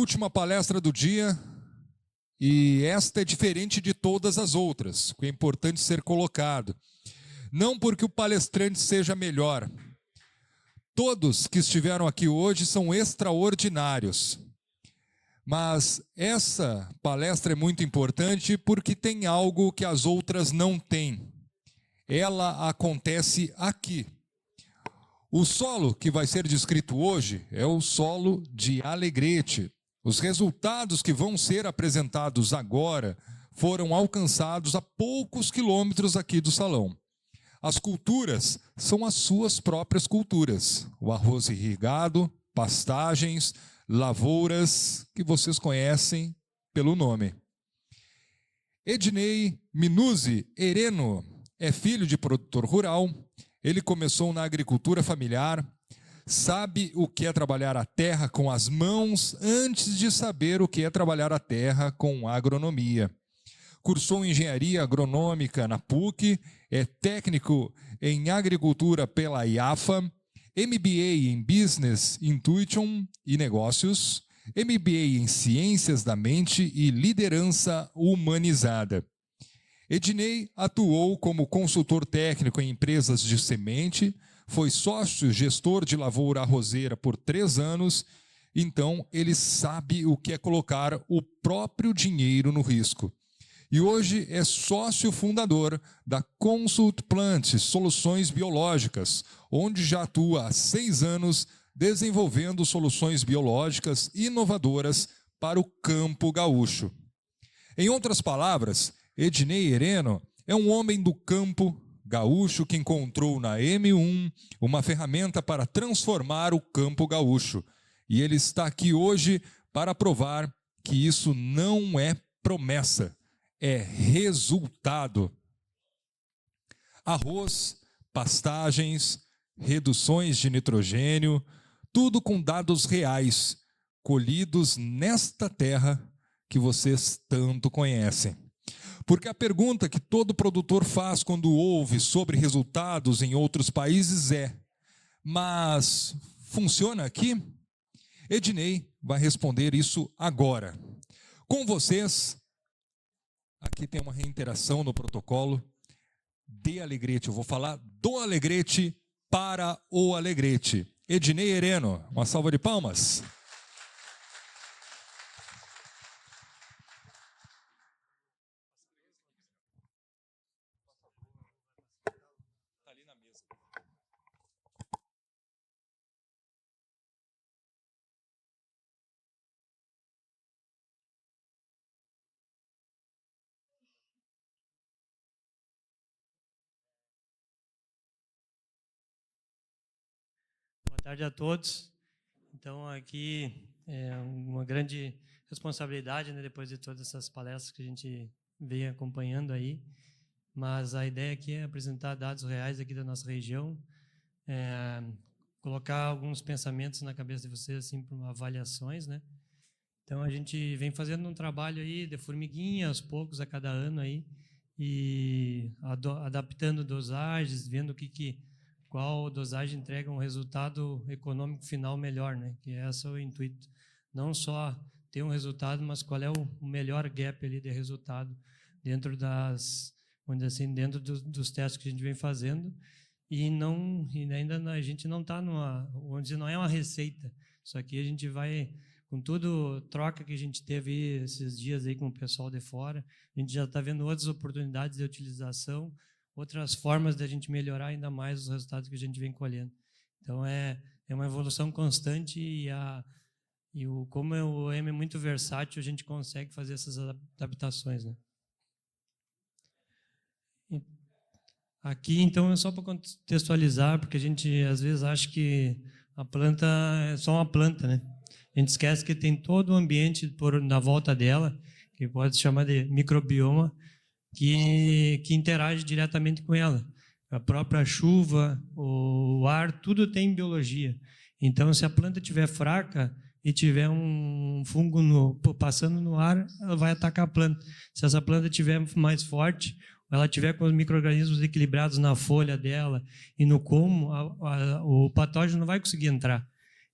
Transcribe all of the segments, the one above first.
última palestra do dia e esta é diferente de todas as outras, o que é importante ser colocado. Não porque o palestrante seja melhor. Todos que estiveram aqui hoje são extraordinários. Mas essa palestra é muito importante porque tem algo que as outras não têm. Ela acontece aqui. O solo que vai ser descrito hoje é o solo de Alegrete. Os resultados que vão ser apresentados agora foram alcançados a poucos quilômetros aqui do salão. As culturas são as suas próprias culturas. O arroz irrigado, pastagens, lavouras, que vocês conhecem pelo nome. Ednei Minuzzi Hereno é filho de produtor rural. Ele começou na agricultura familiar, sabe o que é trabalhar a terra com as mãos antes de saber o que é trabalhar a terra com agronomia. Cursou engenharia agronômica na PUC, é técnico em agricultura pela IAFA, MBA em Business Intuition e Negócios, MBA em Ciências da Mente e Liderança Humanizada. Ednei atuou como consultor técnico em empresas de semente, foi sócio-gestor de lavoura arrozeira por 3 anos, então ele sabe o que é colocar o próprio dinheiro no risco. E hoje é sócio fundador da Consult Plant Soluções Biológicas, onde já atua há 6 anos desenvolvendo soluções biológicas inovadoras para o campo gaúcho. Em outras palavras, Ednei Hereno é um homem do campo gaúcho que encontrou na M1 uma ferramenta para transformar o campo gaúcho. E ele está aqui hoje para provar que isso não é promessa, é resultado. Arroz, pastagens, reduções de nitrogênio, tudo com dados reais, colhidos nesta terra que vocês tanto conhecem. Porque a pergunta que todo produtor faz quando ouve sobre resultados em outros países é: mas funciona aqui? Ednei vai responder isso agora. Com vocês, aqui tem uma reiteração no protocolo de Alegrete. Eu vou falar do Alegrete para o Alegrete. Ednei Hereno, uma salva de palmas. Boa tarde a todos. Então, aqui é uma grande responsabilidade, né, depois de todas essas palestras que a gente vem acompanhando aí, mas a ideia aqui é apresentar dados reais aqui da nossa região, colocar alguns pensamentos na cabeça de vocês, assim, para avaliações, né? Então, a gente vem fazendo um trabalho aí de formiguinha, aos poucos, a cada ano aí, e adaptando dosagens, vendo qual dosagem entrega um resultado econômico final melhor, né? Que esse é o intuito. Não só ter um resultado, mas qual é o melhor gap ali de resultado dentro vamos dizer assim, dentro dos testes que a gente vem fazendo. E ainda a gente não está vamos dizer, não é uma receita. Isso aqui a gente vai, com tudo troca que a gente teve esses dias aí com o pessoal de fora, a gente já está vendo outras oportunidades de utilização, outras formas de a gente melhorar ainda mais os resultados que a gente vem colhendo. Então, é uma evolução constante como o M é muito versátil, a gente consegue fazer essas adaptações, né? Aqui, então, é só para contextualizar, porque a gente, às vezes, acha que a planta é só uma planta, né? A gente esquece que tem todo o ambiente na volta dela, que pode se chamar de microbioma, que interage diretamente com ela. A própria chuva, o ar, tudo tem biologia. Então, se a planta estiver fraca e tiver um fungo passando no ar, ela vai atacar a planta. Se essa planta estiver mais forte, ela estiver com os micro-organismos equilibrados na folha dela e no como, o patógeno não vai conseguir entrar.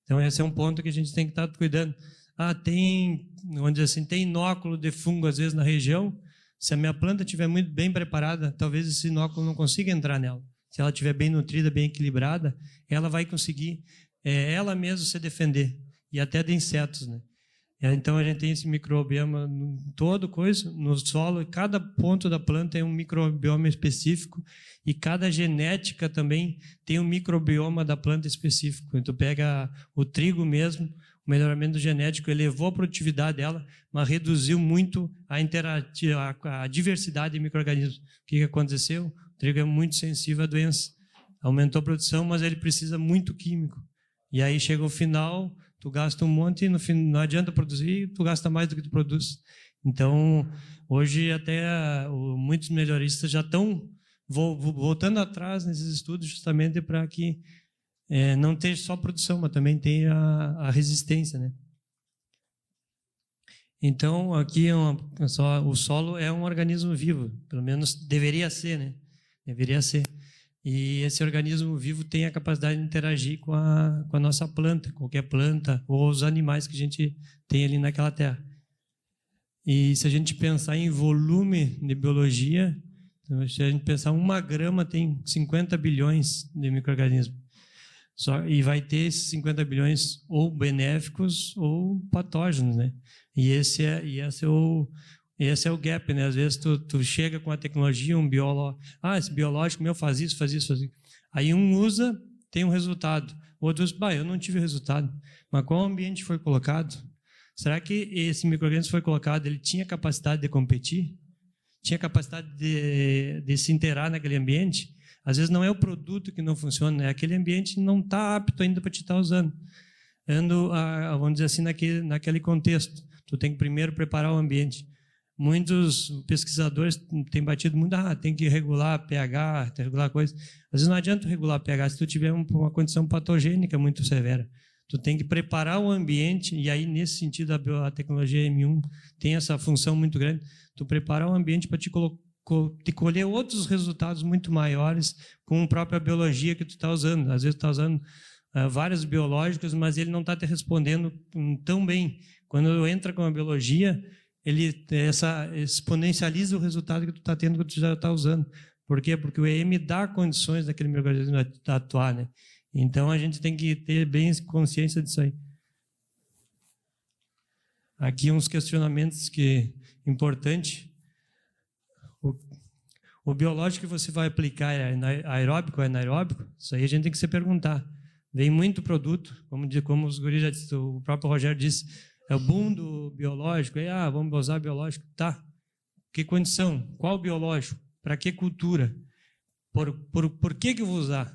Então, esse é um ponto que a gente tem que estar cuidando. tem, vamos dizer assim, tem inóculo de fungo às vezes na região. Se a minha planta estiver muito bem preparada, talvez esse inóculo não consiga entrar nela. Se ela estiver bem nutrida, bem equilibrada, ela vai conseguir ela mesma se defender, e até de insetos, né? Então a gente tem esse microbioma em todo coisa, no solo, e cada ponto da planta tem um microbioma específico, e cada genética também tem um microbioma da planta específico. Então pega o trigo mesmo, o melhoramento genético elevou a produtividade dela, mas reduziu muito a diversidade de micro-organismos. O que aconteceu? O trigo é muito sensível à doença. Aumentou a produção, mas ele precisa muito químico. E aí chega o final, tu gasta um monte e no fim não adianta produzir, tu gasta mais do que tu produz. Então, hoje até muitos melhoristas já estão voltando atrás nesses estudos justamente para que não tenha só produção, mas também tenha a resistência, né? Então, aqui o solo é um organismo vivo, pelo menos deveria ser, né? Deveria ser. E esse organismo vivo tem a capacidade de interagir com a nossa planta, qualquer planta, ou os animais que a gente tem ali naquela terra. E se a gente pensar em volume de biologia, então, se a gente pensar 1 grama tem 50 bilhões de micro-organismos. E vai ter esses 50 bilhões ou benéficos ou patógenos, né? E esse é o gap, né? Às vezes tu chega com a tecnologia, um biólogo, esse biológico meu faz isso. Aí um usa, tem um resultado. O outro diz, eu não tive resultado. Mas qual ambiente foi colocado? Será que esse micro-organismo foi colocado, ele tinha capacidade de competir? Tinha capacidade de se interar naquele ambiente? Às vezes não é o produto que não funciona, é aquele ambiente que não está apto ainda para te estar usando. Vamos dizer assim, naquele contexto. Tu tem que primeiro preparar o ambiente. Muitos pesquisadores têm batido muito, tem que regular pH, tem que regular coisa. Às vezes não adianta regular pH se tu tiver uma condição patogênica muito severa. Tu tem que preparar o ambiente, e aí nesse sentido a tecnologia M1 tem essa função muito grande. Tu preparar o ambiente para te colher outros resultados muito maiores com a própria biologia que tu está usando. Às vezes tu está usando vários biológicos, mas ele não está te respondendo tão bem. Quando entra com a biologia, ele exponencializa o resultado que tu está tendo, que tu já está usando. Por quê? Porque o EM dá condições daquele micro-organismo atuar, né? Então, a gente tem que ter bem consciência disso aí. Aqui uns questionamentos importantes. O biológico que você vai aplicar é aeróbico ou anaeróbico? Isso aí a gente tem que se perguntar. Vem muito produto, como os guris já disse, o próprio Rogério disse, é o boom do biológico, aí, vamos usar biológico, tá. Que condição? Qual biológico? Para que cultura? Por que eu vou usar?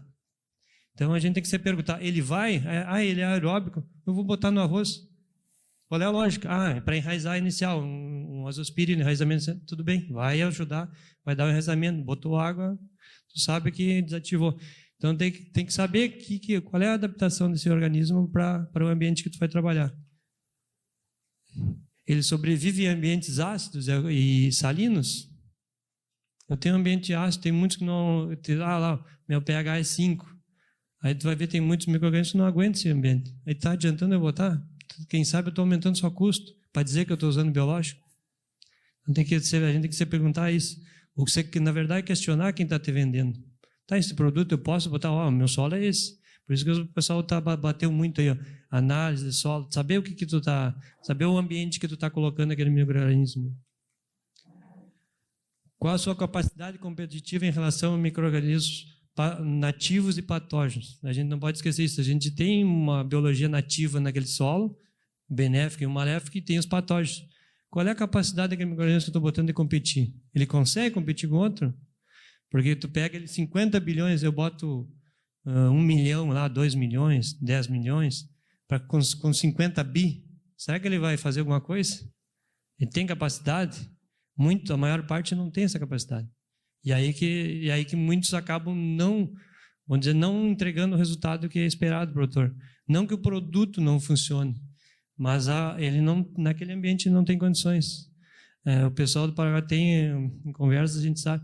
Então a gente tem que se perguntar, ele ele é aeróbico, eu vou botar no arroz. Qual é a lógica? É para enraizar inicial, um azospirina, enraizamento, tudo bem, vai ajudar, vai dar um enraizamento, botou água, tu sabe que desativou. Então tem que saber qual é a adaptação desse organismo para o ambiente que tu vai trabalhar. Ele sobrevive em ambientes ácidos e salinos? Eu tenho um ambiente ácido, tem muitos que não... meu pH é 5. Aí tu vai ver, tem muitos micro-organismos que não aguentam esse ambiente. Aí está adiantando eu botar? Quem sabe eu estou aumentando só custo para dizer que eu estou usando biológico? A gente tem que se perguntar isso. Ou que, na verdade, questionar quem está te vendendo. Esse produto eu posso botar, meu solo é esse. Por isso que o pessoal bateu muito aí, análise de solo, saber o que tu tá, saber o ambiente que tu está colocando aquele micro-organismo. Qual a sua capacidade competitiva em relação a micro-organismos nativos e patógenos? A gente não pode esquecer isso. A gente tem uma biologia nativa naquele solo, benéfica e maléfica, e tem os patógenos. Qual é a capacidade daquele micro-organismo que eu estou botando de competir? Ele consegue competir com outro? Porque tu pega ele 50 bilhões, eu boto 1 milhão lá, 2 milhões, 10 milhões, com 50 bi, será que ele vai fazer alguma coisa? Ele tem capacidade? A maior parte não tem essa capacidade. E aí que muitos acabam não entregando o resultado que é esperado, produtor. Não que o produto não funcione, mas ele naquele ambiente não tem condições. O pessoal do Paraguai tem, em conversas, a gente sabe,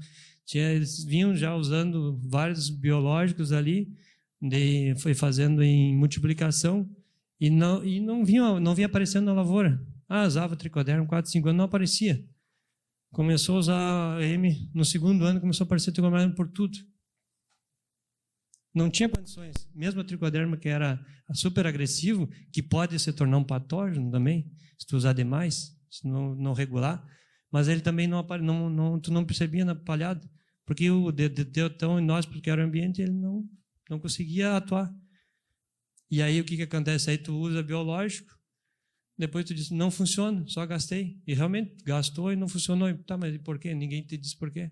eles vinham já usando vários biológicos ali, foi fazendo em multiplicação, E não vinha aparecendo na lavoura. Usava tricoderma 4, 5 anos, não aparecia. Começou a usar M no segundo ano, começou a aparecer tricoderma por tudo. Não tinha condições. Mesmo a tricoderma, que era super agressivo, que pode se tornar um patógeno também, se tu usar demais, se não regular, mas ele também tu não percebia na palhada, porque o deu tão inóspito que era o ambiente, ele não conseguia atuar. E aí o que acontece? Aí tu usa biológico, depois tu diz, não funciona, só gastei. E realmente gastou e não funcionou. Tá, mas e por quê? Ninguém te diz por quê.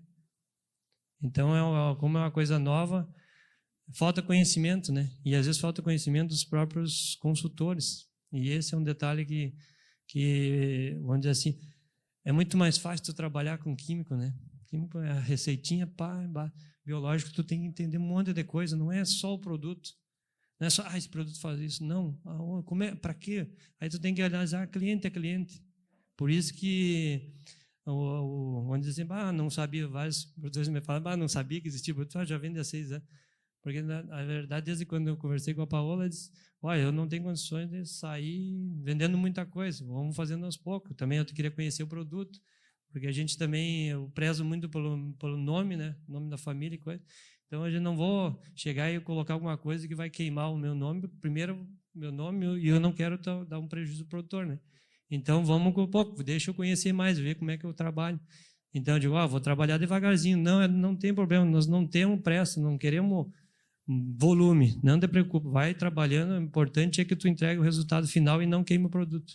Então, como é uma coisa nova, falta conhecimento, né? E às vezes falta conhecimento dos próprios consultores. E esse é um detalhe que vamos dizer assim, é muito mais fácil tu trabalhar com químico, né? Químico é a receitinha, pá. Biológico, tu tem que entender um monte de coisa, não é só o produto. Não é só, esse produto faz isso. Não. Para quê? Aí tu tem que analisar cliente a cliente. Por isso que, vamos dizer assim, não sabia, vários produtores me falam, não sabia que existia produto, já vende há 6 anos. Porque, na verdade, desde quando eu conversei com a Paola, eu disse, eu não tenho condições de sair vendendo muita coisa, vamos fazendo aos poucos. Também eu queria conhecer o produto, porque a gente também, eu prezo muito pelo nome, né? Nome da família e coisa. Então, eu não vou chegar e colocar alguma coisa que vai queimar o meu nome. Primeiro, meu nome, e eu não quero dar um prejuízo ao produtor, né? Então, vamos com um pouco, deixa eu conhecer mais, ver como é que eu trabalho. Então, eu digo, vou trabalhar devagarzinho. Não tem problema, nós não temos pressa, não queremos volume, não te preocupe, vai trabalhando, o importante é que tu entregue o resultado final e não queime o produto.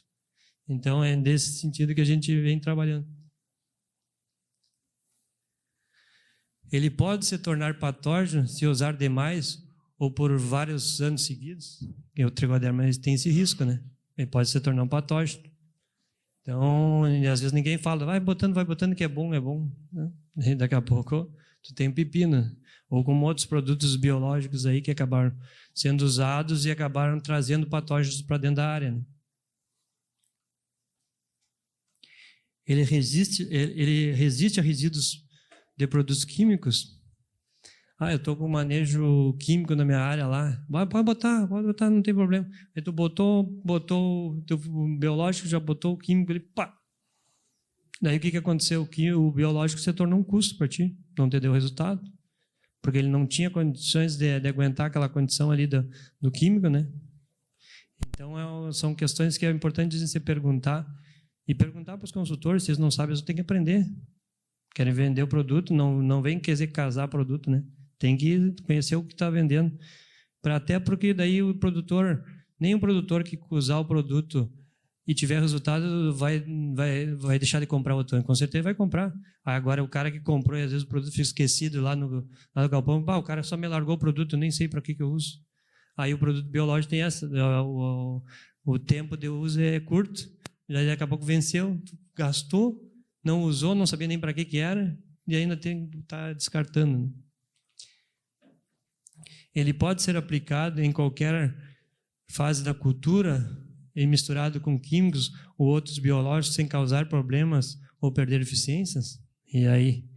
Então, é nesse sentido que a gente vem trabalhando. Ele pode se tornar patógeno se usar demais ou por vários anos seguidos. E o tricoderma tem esse risco, né? Ele pode se tornar um patógeno. Então, às vezes ninguém fala, vai botando que é bom. Né? E daqui a pouco tu tem pepino. Ou como outros produtos biológicos aí que acabaram sendo usados e acabaram trazendo patógenos para dentro da área. Né? Ele resiste a resíduos de produtos químicos. Eu estou com manejo químico na minha área lá. Pode botar, não tem problema. Aí tu botou o biológico, já botou o químico, ele pá. Daí o que aconteceu? O biológico se tornou um custo para ti, não te deu resultado, porque ele não tinha condições de aguentar aquela condição ali do químico, né? Então, são questões que é importante você perguntar, e perguntar para os consultores, se eles não sabem, eles têm que aprender. Querem vender o produto, não vem querer casar produto, né? Tem que conhecer o que está vendendo. Até porque daí o produtor, nem um produtor que usar o produto e tiver resultado vai deixar de comprar outro. Com certeza vai comprar. Agora o cara que comprou e às vezes o produto fica esquecido lá no galpão, o cara só me largou o produto, eu nem sei para que eu uso. Aí o produto biológico tem essa, o tempo de uso é curto, já daqui a pouco venceu, gastou, não usou, não sabia nem para que era, e ainda está descartando. Ele pode ser aplicado em qualquer fase da cultura e misturado com químicos ou outros biológicos sem causar problemas ou perder eficiências? E aí?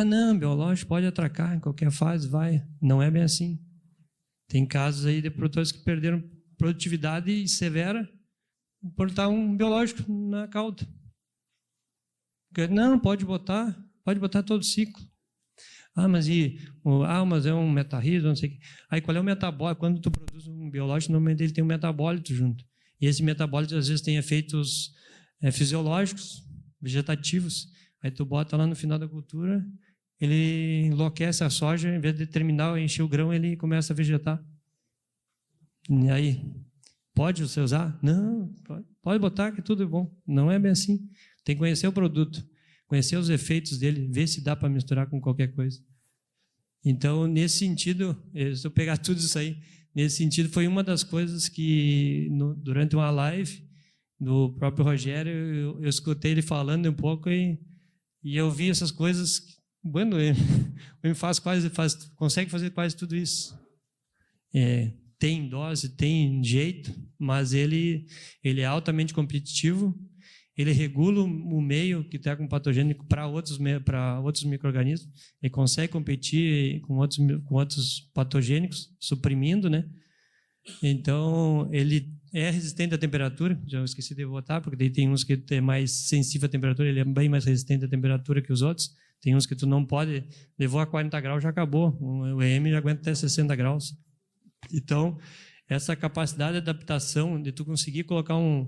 Não, biológico pode atracar em qualquer fase, vai. Não é bem assim. Tem casos aí de produtores que perderam produtividade severa por estar um biológico na cauda. Não, pode botar todo o ciclo. Mas é um metarrismo, não sei o quê. Aí qual é o metabólito? Quando tu produz um biológico, normalmente ele tem um metabólito junto. E esse metabólito às vezes tem efeitos fisiológicos, vegetativos. Aí tu bota lá no final da cultura, ele enlouquece a soja, em vez de terminar, encher o grão, ele começa a vegetar. E aí, pode você usar? Não, pode botar que tudo é bom. Não é bem assim. Tem que conhecer o produto, conhecer os efeitos dele, ver se dá para misturar com qualquer coisa. Então, nesse sentido, se eu pegar tudo isso aí, nesse sentido, foi uma das coisas que, durante uma live do próprio Rogério, eu escutei ele falando um pouco e eu vi essas coisas. Bueno, ele consegue fazer quase tudo isso. Tem dose, tem jeito, mas ele é altamente competitivo. Ele regula o meio que está com patogênico para outros micro-organismos. Ele consegue competir com outros patogênicos, suprimindo, né? Então, ele é resistente à temperatura, já esqueci de botar, porque daí tem uns que é mais sensível à temperatura, ele é bem mais resistente à temperatura que os outros. Tem uns que tu não pode, levou a 40 graus, já acabou. O EM já aguenta até 60 graus. Então, essa capacidade de adaptação, de tu conseguir colocar um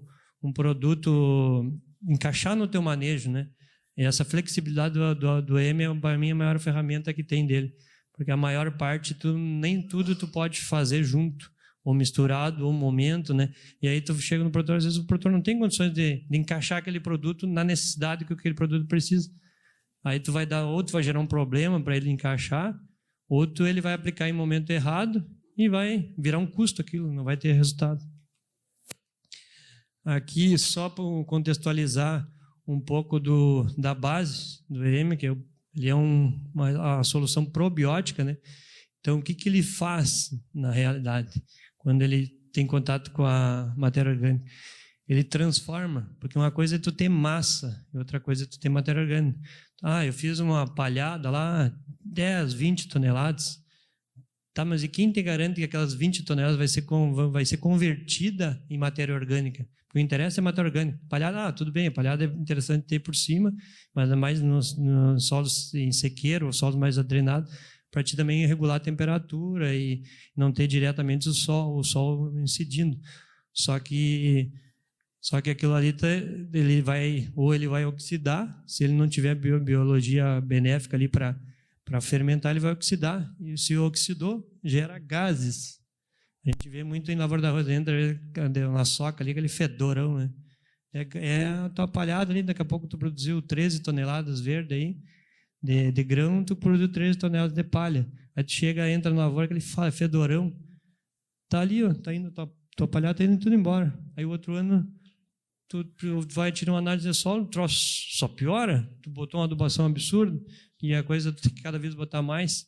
produto, encaixar no teu manejo, né? E essa flexibilidade do EM, para mim, é a maior ferramenta que tem dele. Porque a maior parte, nem tudo tu pode fazer junto, ou misturado, ou momento, né? E aí tu chega no produtor, às vezes o produtor não tem condições de encaixar aquele produto na necessidade que aquele produto precisa. Aí tu vai gerar um problema para ele encaixar, ou ele vai aplicar em momento errado e vai virar um custo aquilo, não vai ter resultado. Aqui, só para contextualizar um pouco da base do EM, que ele é uma solução probiótica, né? Então, o que ele faz na realidade, quando ele tem contato com a matéria orgânica? Ele transforma, porque uma coisa é tu ter massa, e outra coisa é tu ter matéria orgânica. Eu fiz uma palhada lá, 10, 20 toneladas. Tá, mas e quem te garante que aquelas 20 toneladas vai ser convertida em matéria orgânica? O que interessa é matéria orgânica. Palhada, tudo bem, a palhada é interessante ter por cima, mas é mais nos solos em sequeiro, ou solos mais drenados, para ti também regular a temperatura e não ter diretamente o sol incidindo. Só que aquilo ali ele vai oxidar, se ele não tiver biologia benéfica ali para fermentar, ele vai oxidar. E se oxidou, gera gases. A gente vê muito em lavoura da arroz, entra na soca ali, aquele fedorão, né? É a tua palhada ali, daqui a pouco tu produziu 13 toneladas verde aí, de grão, tu produziu 13 toneladas de palha. Aí tu chega, entra na lavoura, aquele fedorão, tá ali, ó, tá indo, tua palhada tá indo tudo embora. Aí o outro ano, tu vai tirar uma análise de solo, o troço só piora, tu botou uma adubação absurda, e a coisa tu tem que cada vez botar mais.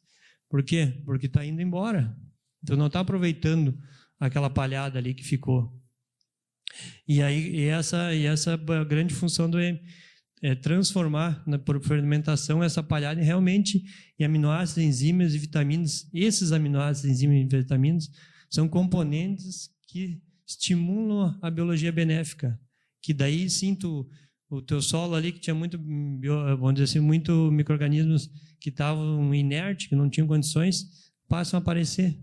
Por quê? Porque está indo embora. Tu não está aproveitando aquela palhada ali que ficou. E essa é a grande função do EM, é transformar por fermentação essa palhada realmente em aminoácidos, enzimas e vitaminas. Esses aminoácidos, enzimas e vitaminas são componentes que estimulam a biologia benéfica, que daí sim o teu solo ali que tinha vamos dizer assim, muito micro-organismos que estavam inertes, que não tinham condições, passam a aparecer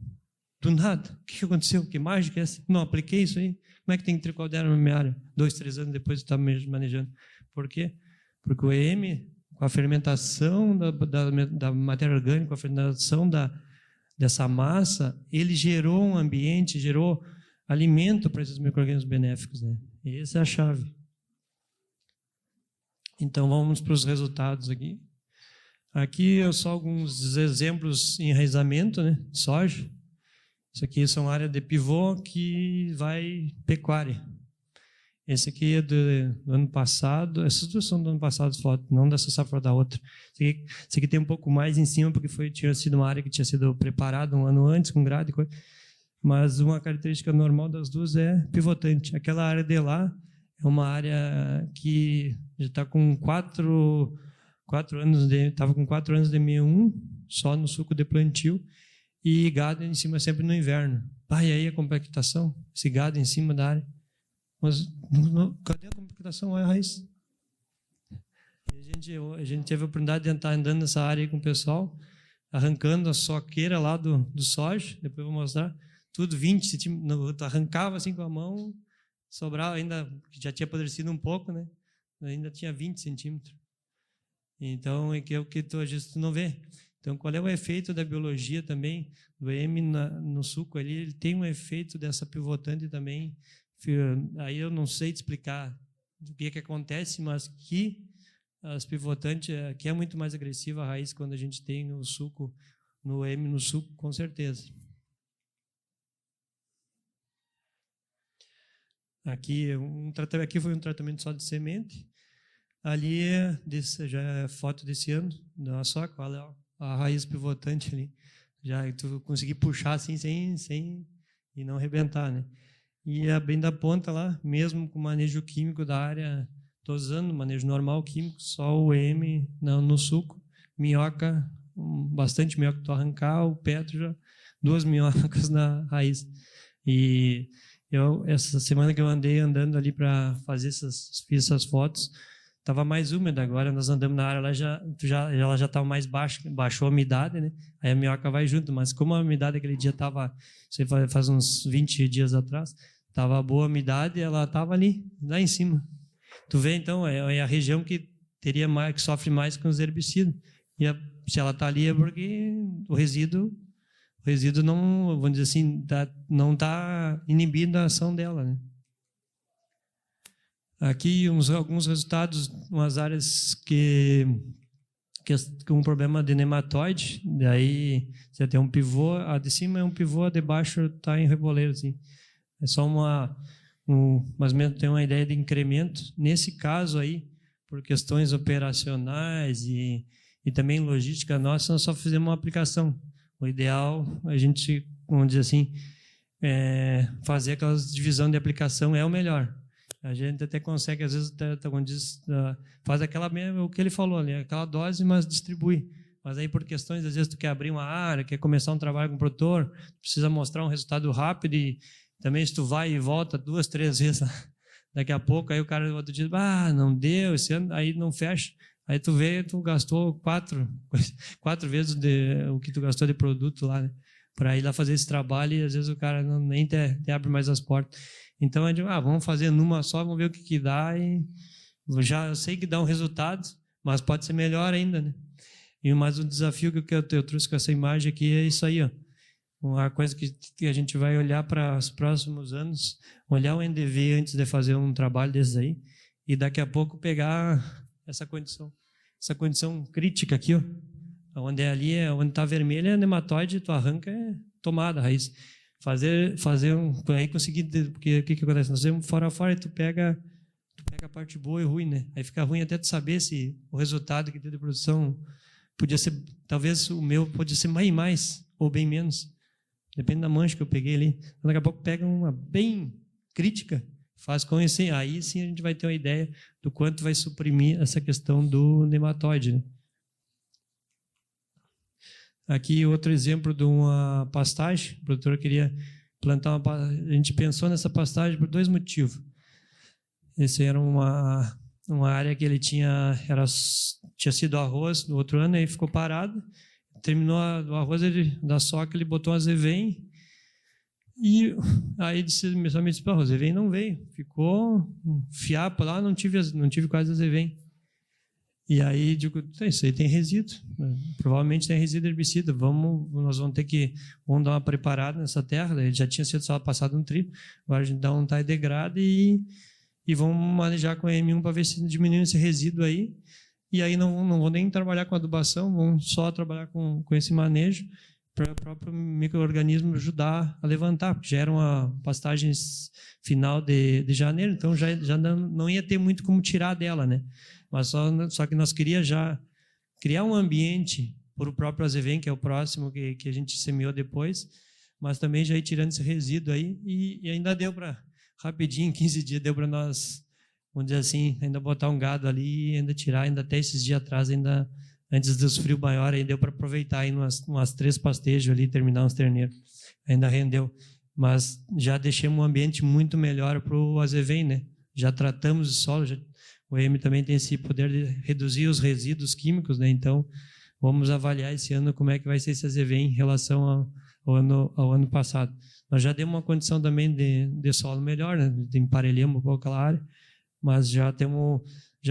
do nada. O que aconteceu? Que mágica é essa? Não apliquei isso aí. Como é que tem tricoderma na minha área? 2, 3 anos depois de estar manejando. Por quê? Porque o EM, com a fermentação da matéria orgânica, com a fermentação dessa massa, ele gerou um ambiente, gerou alimento para esses micro-organismos benéficos, né? E essa é a chave. Então, vamos para os resultados aqui. Aqui só alguns exemplos em enraizamento, né, de soja. Isso aqui são áreas de pivô que vai pecuária. Esse aqui é do ano passado. Essas duas são do ano passado, não dessa safra da outra. Esse aqui tem um pouco mais em cima, porque tinha sido uma área que tinha sido preparada um ano antes, com grade e coisa. Mas uma característica normal das duas é pivotante. Aquela área de lá é uma área que já está com 4 anos estava com 4 anos de M1, só no suco de plantio, e gado em cima sempre no inverno. E aí a compactação, esse gado em cima da área. Mas cadê a compactação? Olha a raiz. A gente teve a oportunidade de estar andando nessa área aí com o pessoal, arrancando a soqueira lá do soja, depois eu vou mostrar, tudo 20 centímetros, arrancava assim com a mão, sobrava ainda, já tinha apodrecido um pouco, né? Ainda tinha 20 centímetros. Então, é o que tu não vê. Então, qual é o efeito da biologia também, do EM no suco ali? Ele tem um efeito dessa pivotante também. Aí eu não sei te explicar o que acontece, mas que as pivotantes, que é muito mais agressiva a raiz quando a gente tem o suco, no EM no suco, com certeza. Aqui foi um tratamento só de semente. Ali já é foto desse ano, da soca, olha a raiz pivotante ali. Já tu conseguir puxar assim sem e não arrebentar, né? E bem da ponta lá, mesmo com manejo químico da área, estou usando manejo normal químico, só o EM no suco, minhoca, bastante minhoca para arrancar, o petro já 2 minhocas na raiz. E Essa semana que eu andei andando ali para fazer fiz essas fotos, estava mais úmida agora, nós andamos na área, ela já estava mais baixa, baixou a umidade, né? Aí a minhoca vai junto, mas como a umidade aquele dia estava, você faz uns 20 dias atrás, estava boa a umidade, ela estava ali, lá em cima. Tu vê, então, é a região que sofre mais com os herbicidas. E se ela está ali é porque o resíduo não, vamos dizer assim, não está inibindo a ação dela, né? Aqui alguns resultados, umas áreas com um problema de nematóide, daí você tem um pivô, a de cima é um pivô, a de baixo está em reboleiro, assim. É só mais ou menos tem uma ideia de incremento. Nesse caso aí, por questões operacionais e também logística nossa, nós só fizemos uma aplicação. O ideal, a gente, vamos dizer assim, fazer aquela divisão de aplicação é o melhor. A gente até consegue, às vezes, faz o que ele falou ali, aquela dose, mas distribui. Mas aí, por questões, às vezes, tu quer abrir uma área, quer começar um trabalho com o produtor, precisa mostrar um resultado rápido e também se tu vai e volta 2, 3 vezes, daqui a pouco, aí o cara outro dia, não deu, esse ano, aí não fecha. Aí tu vê, tu gastou 4 vezes o que tu gastou de produto lá, né? Para ir lá fazer esse trabalho e às vezes o cara nem te abre mais as portas. Então, eu digo, vamos fazer numa só, vamos ver o que dá e eu sei que dá um resultado, mas pode ser melhor ainda, né? E mais um desafio que eu trouxe com essa imagem aqui é isso aí, ó. Uma coisa que a gente vai olhar para os próximos anos, olhar o NDV antes de fazer um trabalho desses aí e daqui a pouco pegar essa condição crítica aqui, ó, onde está vermelho é nematóide, tu arranca é tomada a raiz. Aí conseguir, porque o que acontece? Nós vemos fora a fora e tu pega a parte boa e ruim, né? Aí fica ruim até tu saber se o resultado que deu de produção podia ser, talvez o meu podia ser mais ou bem menos. Depende da mancha que eu peguei ali. Então, daqui a pouco pega uma bem crítica, faz com isso, aí sim a gente vai ter uma ideia do quanto vai suprimir essa questão do nematóide, né? Aqui outro exemplo de uma pastagem. O produtor queria plantar a gente pensou nessa pastagem por 2 motivos. Esse era uma área que ele tinha sido arroz no outro ano, aí ficou parado. Terminou o arroz da soca, ele botou um azevém e aí só me disse, o azevém não veio, ficou um fiapo lá, não tive quase azevém. E aí digo, isso aí tem resíduo, provavelmente tem resíduo herbicida, nós vamos ter que dar uma preparada nessa terra, ele já tinha sido só passado um trigo, agora a gente dá um tie degrada e vamos manejar com a M1 para ver se diminui esse resíduo aí. E aí não vou nem trabalhar com adubação, vamos só trabalhar com esse manejo para o próprio micro-organismo ajudar a levantar, porque já era uma pastagem final de janeiro, então já não ia ter muito como tirar dela, né? Mas só que nós queríamos já criar um ambiente para o próprio azevém, que é o próximo que a gente semeou depois, mas também já ir tirando esse resíduo aí, e ainda deu para, rapidinho, 15 dias, deu para nós, vamos dizer assim, ainda botar um gado ali e ainda tirar, ainda até esses dias atrás, ainda antes dos frios maiores, aí deu para aproveitar aí umas 3 pastejos ali, terminar uns terneiros. Ainda rendeu. Mas já deixamos um ambiente muito melhor para o azevém, né? Já tratamos o solo, o EM também tem esse poder de reduzir os resíduos químicos, né? Então, vamos avaliar esse ano como é que vai ser esse azevém em relação ao ano passado. Nós já demos uma condição também de solo melhor, né? Emparelhamos um pouco aquela área, mas já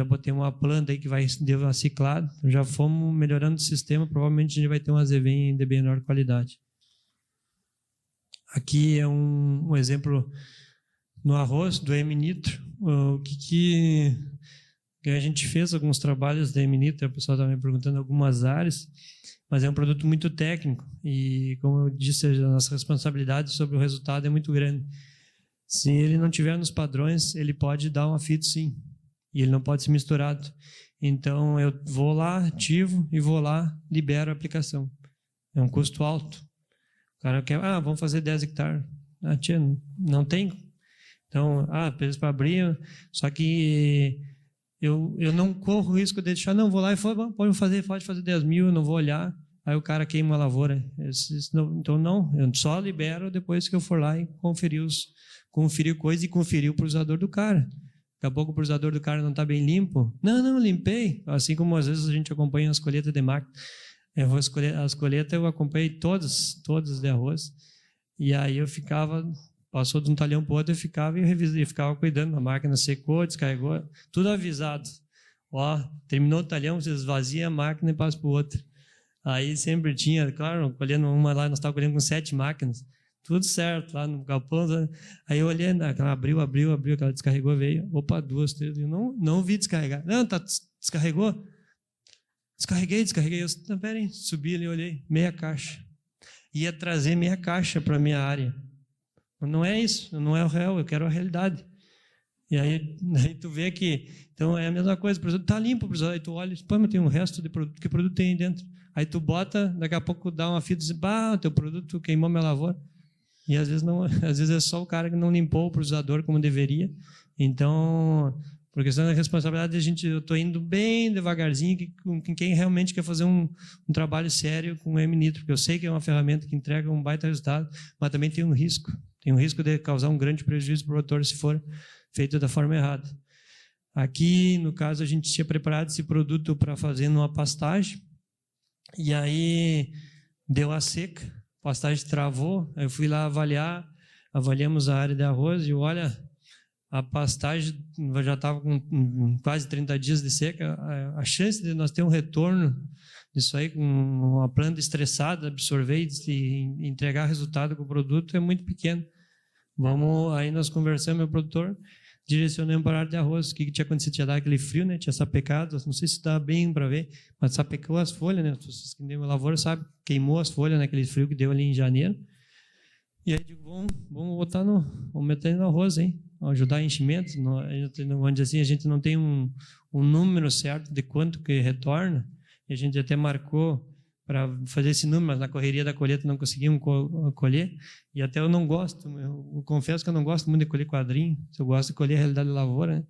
botei uma planta aí que vai dar ciclado, então já fomos melhorando o sistema, provavelmente a gente vai ter um azevém de bem menor qualidade. Aqui é um exemplo no arroz do M-nitro, o que a gente fez alguns trabalhos da M-nitro, o pessoal estava me perguntando algumas áreas, mas é um produto muito técnico e, como eu disse, a nossa responsabilidade sobre o resultado é muito grande. Se ele não tiver nos padrões, ele pode dar um afito, sim, e ele não pode ser misturado. Então, eu vou lá, ativo, e vou lá, libero a aplicação. É um custo alto. O cara quer, vamos fazer 10 hectares. Tia, não tem. Então, preço para abrir, só que eu não corro o risco de deixar, não, vou lá e pode fazer 10 mil, eu não vou olhar. aí o cara queima a lavoura. Então, não, eu só libero depois que eu for lá e conferir coisa e conferir o pulsador do cara. Daqui a pouco o pulsador do cara não está bem limpo. Não, limpei. Assim como às vezes a gente acompanha as colheitas de máquina. As colheitas eu acompanhei todas de arroz. E aí eu ficava, passou de um talhão para o outro, eu ficava cuidando. A máquina secou, descarregou, tudo avisado. Ó, terminou o talhão, você esvazia a máquina e passa para o outro. Aí sempre tinha, claro, colhendo uma lá, nós estávamos colhendo com 7 máquinas, tudo certo, lá no galpão. Aí eu olhei, ela abriu, ela descarregou, veio, opa, 2, 3, eu não vi descarregar. Não, descarregou? Descarreguei. Eu, peraí, subi ali, olhei, meia caixa. Ia trazer meia caixa para a minha área. Não é isso, não é o real, eu quero a realidade. E aí tu vê que, então é a mesma coisa, o produto está limpo, aí tu olha, pô, mas tem um resto de produto, que produto tem aí dentro? Aí tu bota, daqui a pouco dá uma fita e diz, teu produto queimou minha lavoura. E às vezes é só o cara que não limpou o processador como deveria. Então, por questão da responsabilidade, eu estou indo bem devagarzinho com quem realmente quer fazer um trabalho sério com o M-Nitro, porque eu sei que é uma ferramenta que entrega um baita resultado, mas também tem um risco. Tem um risco de causar um grande prejuízo para o produtor se for feito da forma errada. Aqui, no caso, a gente tinha preparado esse produto para fazer numa pastagem, e aí deu a seca, a pastagem travou, aí eu fui lá avaliamos a área de arroz, e olha, a pastagem já estava com quase 30 dias de seca, a chance de nós ter um retorno disso aí, com uma planta estressada, absorver e entregar resultado com o produto é muito pequeno. Aí nós conversamos, meu produtor, direcionamos para a área de arroz. O que tinha acontecido? Tinha dado aquele frio, né? Tinha sapecado, não sei se dá bem para ver, mas sapecou as folhas, né? Vocês que deu lavoura, sabe? Queimou as folhas naquele frio que deu ali em janeiro. E aí digo, vamos meter no arroz, hein? Ajudar em enchimento. Vamos dizer assim, a gente não tem um número certo de quanto que retorna, e a gente até marcou para fazer esse número, mas na correria da colheita não conseguimos colher, e até eu não gosto, eu confesso que eu não gosto muito de colher quadrinho, eu gosto de colher a realidade da lavoura, né?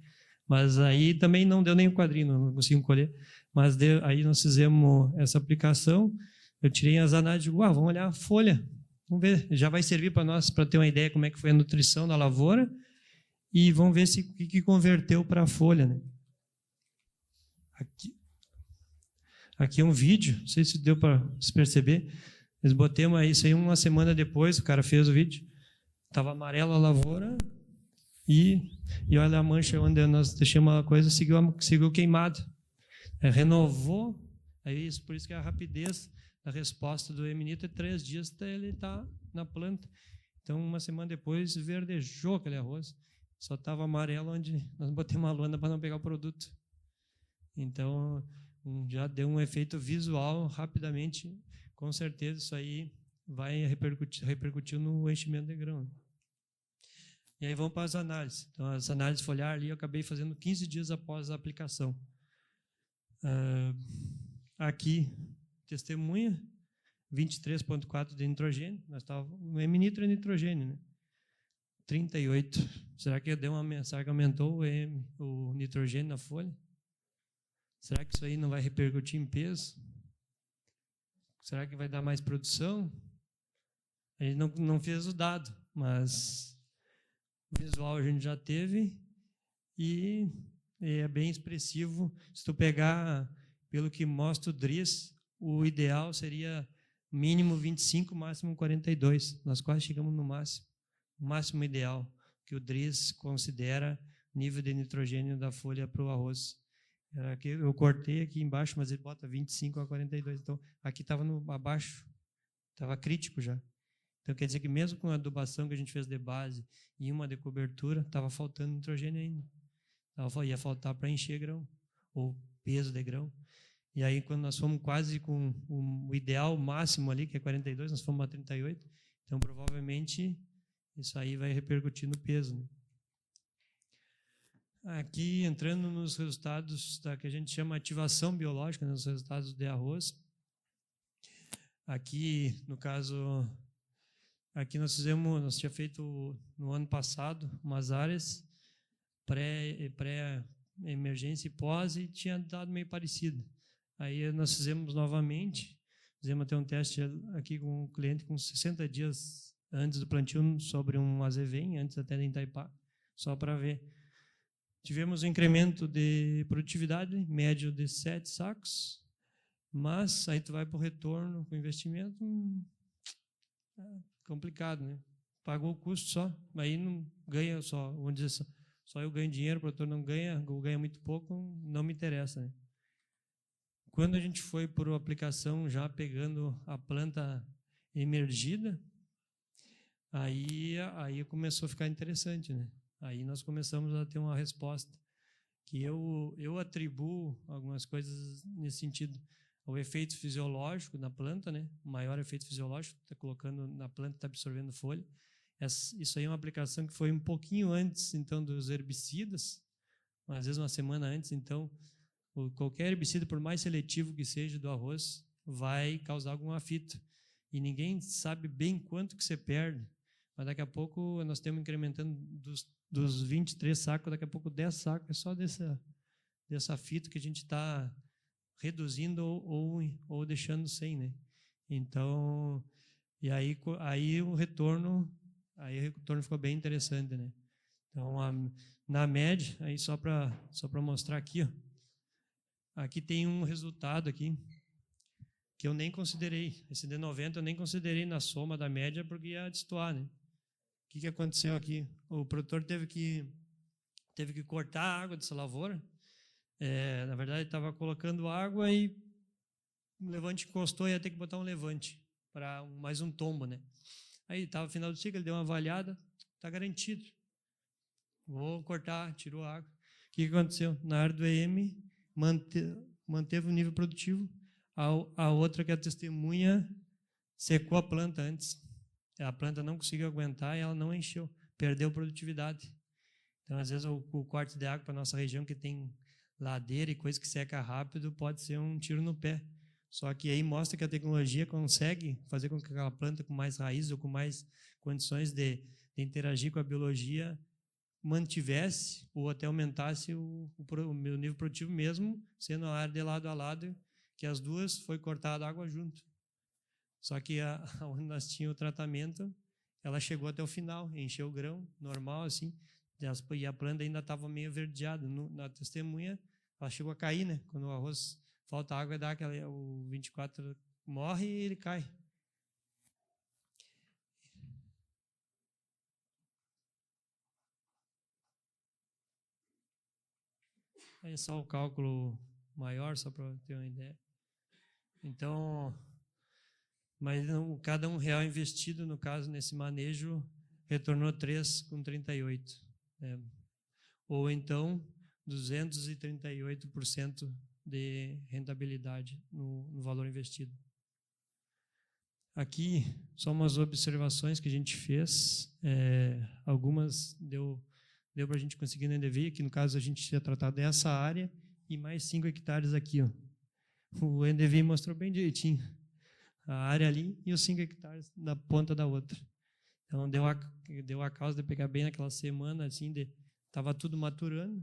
Mas aí também não deu nem o quadrinho, não conseguimos colher, mas aí nós fizemos essa aplicação, eu tirei as análises, digo, vamos olhar a folha, vamos ver, já vai servir para nós, para ter uma ideia como é que foi a nutrição da lavoura, e vamos ver o que converteu para a folha, né? Aqui é um vídeo, não sei se deu para se perceber. Eles botemos isso aí uma semana depois, o cara fez o vídeo. Estava amarela a lavoura e olha a mancha onde nós deixamos a coisa, seguiu queimado. Renovou, por isso que a rapidez da resposta do M-Nitro é 3 dias até ele estar na planta. Então, uma semana depois, verdejou aquele arroz. Só estava amarelo onde nós botamos uma lona para não pegar o produto. Então, já deu um efeito visual rapidamente, com certeza isso aí vai repercutir no enchimento de grão. E aí vamos para as análises. Então, as análises foliar ali eu acabei fazendo 15 dias após a aplicação. Aqui, testemunha, 23,4 de nitrogênio, o M-Nitro é nitrogênio, né? 38. Será que aumentou o nitrogênio na folha? Será que isso aí não vai repercutir em peso? Será que vai dar mais produção? A gente não fez o dado, mas o visual a gente já teve e é bem expressivo. Se tu pegar, pelo que mostra o DRIS, o ideal seria mínimo 25, máximo 42. Nós quase chegamos no máximo ideal, que o DRIS considera nível de nitrogênio da folha para o arroz. Eu cortei aqui embaixo, mas ele bota 25 a 42. Então, aqui estava abaixo, estava crítico já. Então, quer dizer que mesmo com a adubação que a gente fez de base e uma de cobertura, estava faltando nitrogênio ainda. Ia faltar para encher grão, ou peso de grão. E aí, quando nós fomos quase com o ideal máximo ali, que é 42, nós fomos a 38. Então, provavelmente, isso aí vai repercutir no peso, né? Aqui, entrando nos resultados da que a gente chama ativação biológica, nos resultados de arroz. Aqui, no caso, nós tínhamos feito no ano passado umas áreas pré-emergência e pós, e tinha dado meio parecido. Aí nós fizemos novamente, Fizemos até um teste aqui com o cliente com 60 dias antes do plantio sobre um azevém, antes até de Itaipá, só para ver. Tivemos um incremento de produtividade médio de 7 sacos, mas aí tu vai para o retorno com investimento, complicado, né? Pagou o custo só, aí não ganha só, vamos dizer só eu ganho dinheiro, o produtor não ganha, ou ganha muito pouco, não me interessa, né? Quando a gente foi por aplicação já pegando a planta emergida, aí começou a ficar interessante, né? Aí nós começamos a ter uma resposta que eu atribuo algumas coisas nesse sentido ao efeito fisiológico na planta, né? O maior efeito fisiológico, está colocando na planta, está absorvendo folha. Isso aí é uma aplicação que foi um pouquinho antes, então, dos herbicidas, às vezes uma semana antes. Então, qualquer herbicida, por mais seletivo que seja do arroz, vai causar algum afito. E ninguém sabe bem quanto que você perde. Mas daqui a pouco nós estamos incrementando dos 23 sacos, daqui a pouco 10 sacos é só dessa fita que a gente está reduzindo ou deixando sem, né? Então, e aí o retorno ficou bem interessante, né? Então, na média, aí só para mostrar aqui, ó, aqui tem um resultado aqui que eu nem considerei. Esse de 90 eu nem considerei na soma da média porque ia destoar, né? O que aconteceu aqui? O produtor teve que cortar a água dessa lavoura. Na verdade, estava colocando água e o levante encostou e ia ter que botar um levante para mais um tombo, né? Aí estava no final do ciclo, ele deu uma avaliada, está garantido. Vou cortar, tirou a água. O que aconteceu? Na área do EM, manteve o nível produtivo. A outra, que é a testemunha, secou a planta antes. A planta não conseguiu aguentar e ela não encheu, perdeu produtividade. Então, às vezes, o corte de água para a nossa região, que tem ladeira e coisa que seca rápido, pode ser um tiro no pé. Só que aí mostra que a tecnologia consegue fazer com que aquela planta com mais raiz ou com mais condições de interagir com a biologia mantivesse ou até aumentasse o meu nível produtivo, mesmo sendo a área de lado a lado, que as duas foi cortada água junto. Só que onde nós tínhamos o tratamento, ela chegou até o final, encheu o grão, normal assim, e a planta ainda estava meio verdeada. Na testemunha, ela chegou a cair, né? Quando o arroz falta água, o 24 morre e ele cai. Aí é só o cálculo maior, só para ter uma ideia. Então, mas cada R$1 investido, no caso, nesse manejo, retornou 3,38. Né? Ou então, 238% de rentabilidade no valor investido. Aqui, só umas observações que a gente fez. Algumas deu para a gente conseguir no NDVI, que no caso a gente tinha tratado dessa área, e mais 5 hectares aqui. Ó. O NDVI mostrou bem direitinho a área ali e os 5 hectares na ponta da outra. Então, deu a causa de pegar bem naquela semana, assim, estava tudo maturando.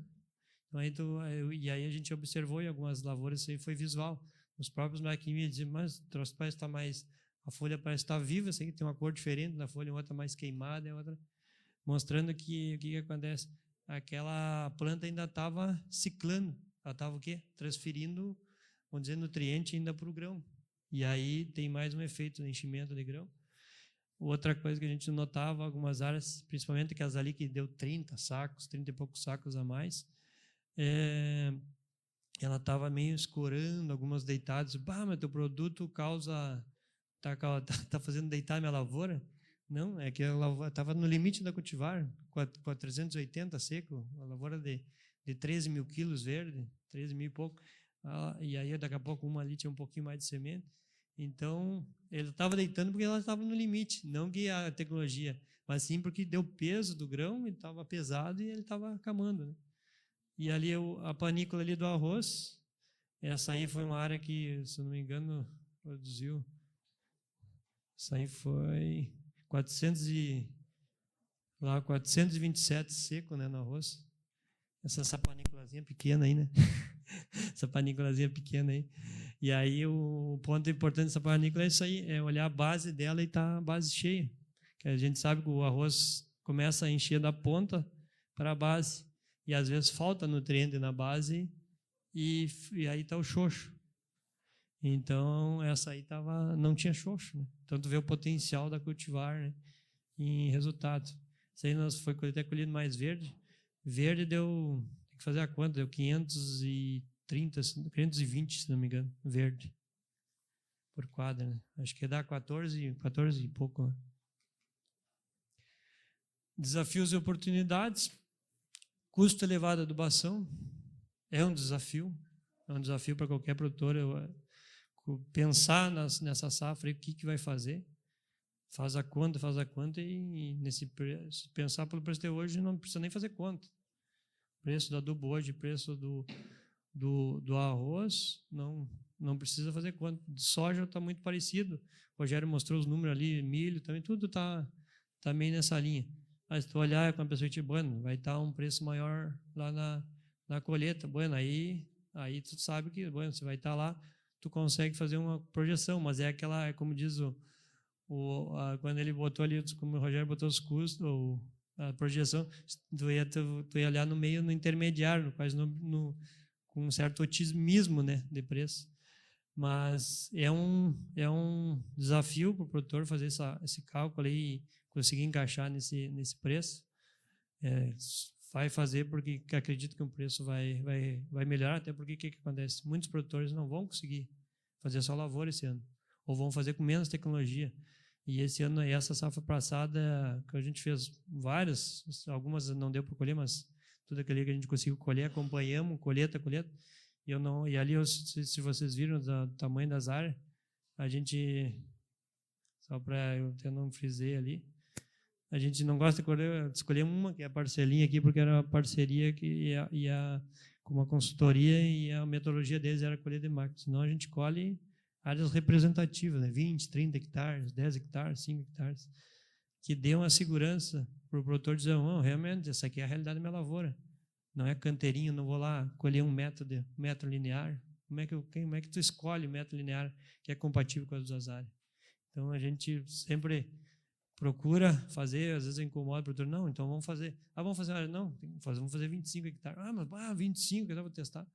Então, e aí a gente observou em algumas lavouras, isso aí foi visual. Os próprios maquininhos diziam, mas a folha parece estar viva, assim, tem uma cor diferente na folha, outra mais queimada, outra mostrando que o que acontece? Aquela planta ainda estava ciclando, ela estava o quê? Transferindo, vamos dizer, nutriente ainda para o grão. E aí tem mais um efeito de enchimento de grão. Outra coisa que a gente notava, algumas áreas, principalmente aquelas ali que deu 30 e poucos sacos a mais, ela estava meio escorando, algumas deitadas. Mas teu produto tá fazendo deitar minha lavoura? Não, é que a lavoura estava no limite da cultivar, com a 380 seco, a lavoura de 13 mil quilos verde, 13 mil e pouco. E aí daqui a pouco uma ali tinha um pouquinho mais de semente. Então, ele estava deitando porque ela estava no limite, não que a tecnologia, mas sim porque deu peso do grão, ele estava pesado e ele estava acamando. Né? E ali a panícula ali do arroz, essa aí foi uma área que, se eu não me engano, produziu, essa aí foi 427 seco, né, no arroz. Essa panículazinha pequena aí, né? Essa panículazinha pequena aí. E aí o ponto importante dessa panícula é isso aí, é olhar a base dela e tá a base cheia. Que a gente sabe que o arroz começa a encher da ponta para a base. E às vezes falta nutriente na base e aí está o xoxo. Então, essa aí não tinha xoxo, né? Então, tu vê o potencial da cultivar, né, em resultado. Isso aí foi até colhido mais verde. Verde deu, tem que fazer a conta, deu 530, 520, se não me engano, verde. Por quadra, né? Acho que dá 14 e pouco, né? Desafios e oportunidades. Custo elevado da adubação é um desafio para qualquer produtor. Pensar nessa safra e o que vai fazer, faz a conta e se pensar pelo preço de hoje não precisa nem fazer conta. Preço do adubo hoje, preço do arroz, não precisa fazer conta. De soja está muito parecido. O Rogério mostrou os números ali, milho também, tudo está meio nessa linha. Mas se tu olhar com a perspectiva, bueno, vai estar um preço maior lá na colheita, bueno, aí tu sabe que, bueno, você vai estar lá, tu consegue fazer uma projeção, mas é aquela, como diz quando ele botou ali, como o Rogério botou os custos, a projeção, tu ia olhar no meio, no intermediário, quase com um certo otimismo, né, de preço. Mas é um desafio para o produtor fazer esse cálculo aí e conseguir encaixar nesse preço. Vai fazer porque acredito que o preço vai melhorar, até porque o que acontece? Muitos produtores não vão conseguir fazer só lavoura esse ano, ou vão fazer com menos tecnologia. E esse ano, essa safra passada, que a gente fez várias, algumas não deu para colher, mas tudo aquilo que a gente conseguiu colher, acompanhamos, colheita. E ali, se vocês viram o tamanho das áreas, a gente, só para eu até não frisei ali, a gente não gosta de escolher uma, que é a parcelinha aqui, porque era uma parceria que com uma consultoria e a metodologia deles era colher de macro. Senão a gente colhe áreas representativas, né? 20, 30 hectares, 10 hectares, 5 hectares, que dê uma segurança para o produtor dizer, realmente, essa aqui é a realidade da minha lavoura. Não é canteirinho, não vou lá colher um metro linear. Como é que tu escolhe o metro linear que é compatível com as duas áreas? Então, a gente sempre procura fazer, às vezes incomoda o produtor, não, então vamos fazer. Vamos fazer, não, vamos fazer 25 hectares. Mas 25, eu vou testar.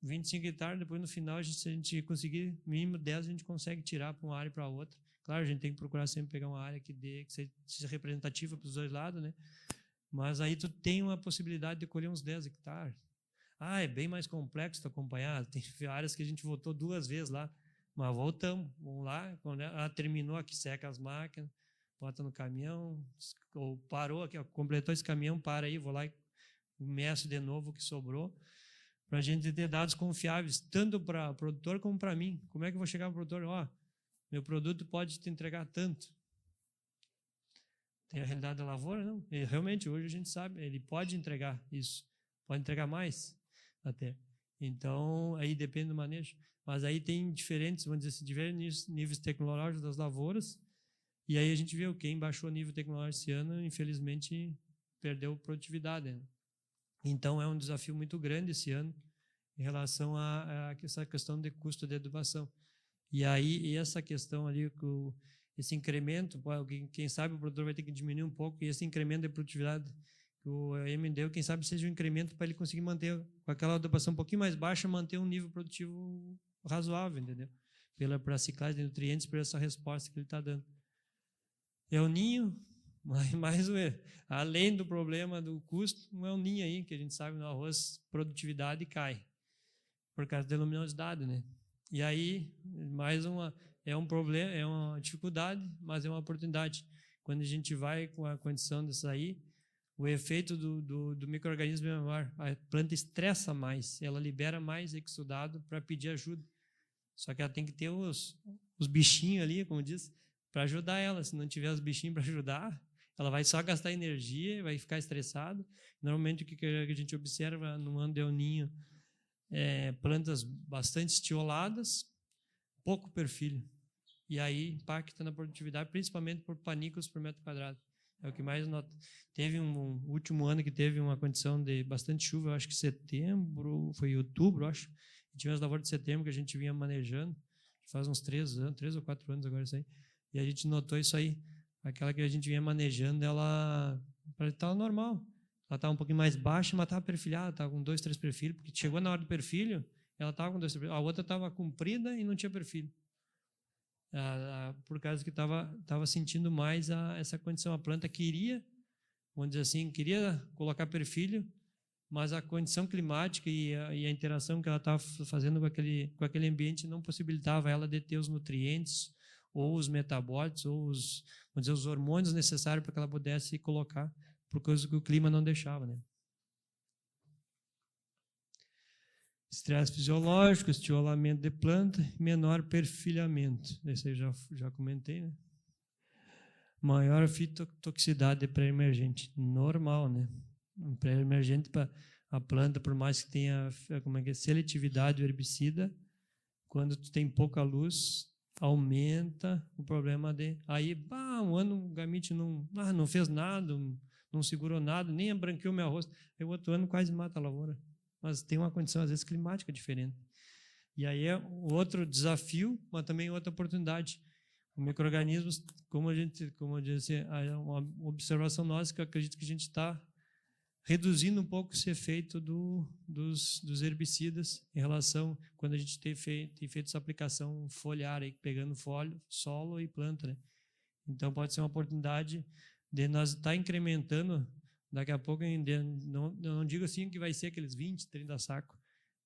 25 hectares, depois no final, se a gente conseguir mínimo 10, a gente consegue tirar para uma área e para outra. Claro, a gente tem que procurar sempre pegar uma área que seja representativa para os dois lados, né? Mas aí tu tem uma possibilidade de colher uns 10 hectares. É bem mais complexo tu acompanhar. Tem áreas que a gente voltou 2 vezes lá, mas vamos lá, quando terminou aqui, seca as máquinas, bota no caminhão, ou parou aqui, completou esse caminhão, para aí, vou lá e meço de novo o que sobrou, para a gente ter dados confiáveis, tanto para o produtor como para mim. Como é que eu vou chegar para o produtor? Meu produto pode te entregar tanto. Tem a realidade da lavoura? Não. E realmente, hoje a gente sabe, ele pode entregar isso, pode entregar mais até. Então, aí depende do manejo. Mas aí tem diferentes, vamos dizer assim, diferentes níveis tecnológicos das lavouras. E aí a gente vê quem baixou o nível tecnológico esse ano, infelizmente, perdeu produtividade, né? Então, é um desafio muito grande esse ano em relação a essa questão de custo de adubação. E aí, essa questão ali, esse incremento, quem sabe o produtor vai ter que diminuir um pouco, e esse incremento de produtividade que o EM deu, quem sabe seja um incremento para ele conseguir manter, com aquela adubação um pouquinho mais baixa, manter um nível produtivo razoável, entendeu? Para a ciclagem de nutrientes, por essa resposta que ele está dando. É o ninho, mas além do problema do custo, não é o ninho aí, que a gente sabe no arroz, produtividade cai, por causa da luminosidade, né? E aí, é um problema, é uma dificuldade, mas é uma oportunidade. Quando a gente vai com a condição de sair, o efeito do micro-organismo é maior. A planta estressa mais, ela libera mais exudado para pedir ajuda. Só que ela tem que ter os bichinhos ali, como diz, para ajudar ela. Se não tiver os bichinhos para ajudar, ela vai só gastar energia, vai ficar estressada. Normalmente, o que a gente observa no ano de El Niño plantas bastante estioladas, pouco perfil. E aí impacta na produtividade, principalmente por panículas por metro quadrado. É o que mais nota. Teve um último ano que teve uma condição de bastante chuva, eu acho que setembro, foi outubro, acho. tinha as lavouras de setembro que a gente vinha manejando, faz uns 3 ou 4 anos agora isso aí, e a gente notou isso aí. Aquela que a gente vinha manejando, ela estava normal. Ela estava um pouquinho mais baixa, mas estava perfilhada, estava com 2, 3 perfilhos, porque chegou na hora do perfilho, ela estava com 2, 3 perfilhos. A outra estava comprida e não tinha perfilho. Por causa que estava sentindo mais essa condição. A planta queria, vamos dizer assim, queria colocar perfilho, mas a condição climática e a interação que ela estava fazendo com aquele ambiente não possibilitava ela de ter os nutrientes ou os metabólitos ou vamos dizer, os hormônios necessários para que ela pudesse colocar, por causa que o clima não deixava, né? Estresse fisiológico, estiolamento de planta, menor perfilhamento. Esse aí já comentei, né? Maior fitotoxicidade de pré-emergente. Normal, né? Um pré-emergente para a planta, por mais que tenha seletividade do herbicida, quando tu tem pouca luz, aumenta o problema de... Aí, um ano o gamite não fez nada, não segurou nada, nem abranqueou meu arroz. Aí o outro ano quase mata a lavoura. Mas tem uma condição, às vezes, climática diferente. E aí é outro desafio, mas também outra oportunidade. O micro-organismo, como eu disse, é uma observação nossa que eu acredito que a gente está reduzindo um pouco esse efeito dos herbicidas em relação quando a gente tem feito essa aplicação foliar, aí, pegando solo e planta, né? Então pode ser uma oportunidade de nós estar incrementando daqui a pouco, não digo assim que vai ser aqueles 20, 30 sacos,